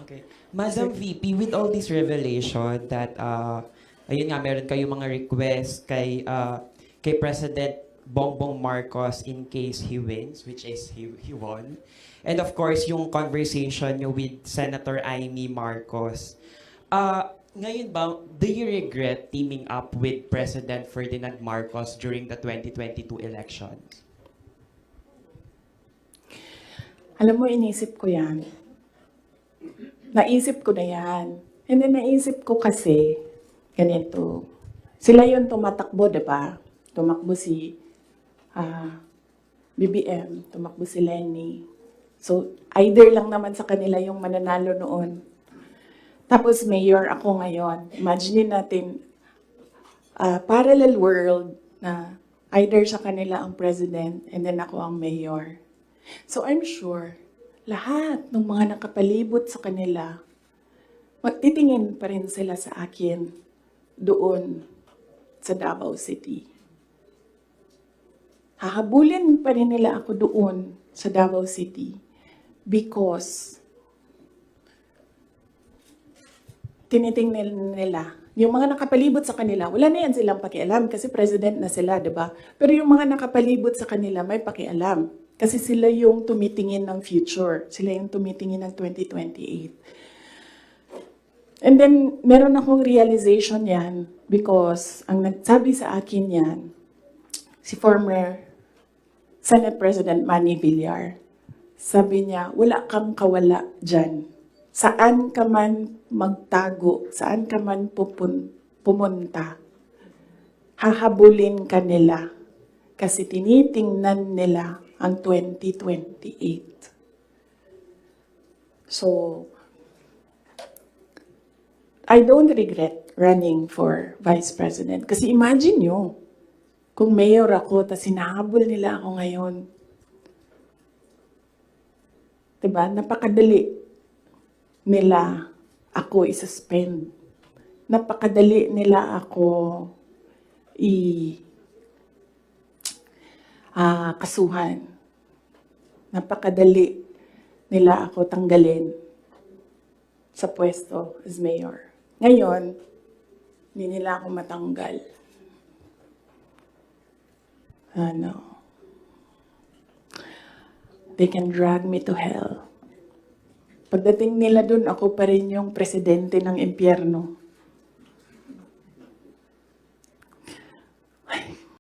Okay. Madam VP, with all this revelation that, ayun nga, meron kayong mga request kay President Bongbong Marcos in case he wins, which is he won. And of course, yung conversation nyo with Senator Amy Marcos. Ngayon ba, do you regret teaming up with President Ferdinand Marcos during the 2022 elections? Alam mo, inisip ko yan. Naisip ko na yan. And then naisip ko kasi, ganito. Sila yung tumatakbo, diba? Tumakbo si BBM, tumakbo si Lenny. So, either lang naman sa kanila yung mananalo noon. Tapos mayor ako ngayon. Imagine natin, parallel world na either sa kanila ang president and then ako ang mayor. So I'm sure, lahat ng mga nakapalibot sa kanila, magtitingin pa rin sila sa akin doon sa Davao City. Hahabulin pa rin nila ako doon sa Davao City because tinitingnan nila, yung mga nakapalibot sa kanila, wala na yan silang pakialam kasi president na sila, diba? Pero yung mga nakapalibot sa kanila, may pakialam. Kasi sila yung tumitingin ng future. Sila yung tumitingin ng 2028. And then, meron akong realization yan because ang nagsabi sa akin yan, si former Senate President Manny Villar. Sabi niya, wala kang kawala dyan. Saan ka man magtago, saan ka man pumunta, hahabulin ka nila kasi tinitingnan nila ang 2028. So, I don't regret running for Vice President. Kasi imagine nyo, kung mayor ako, tapos hinahabol nila ako ngayon. Diba? Napakadali nila ako i-suspend. Napakadali nila ako kasuhan. Napakadali nila ako tanggalin sa pwesto as mayor. Ngayon, hindi nila ako matanggal. They can drag me to hell. Pagdating nila dun, ako pa rin yung presidente ng impyerno.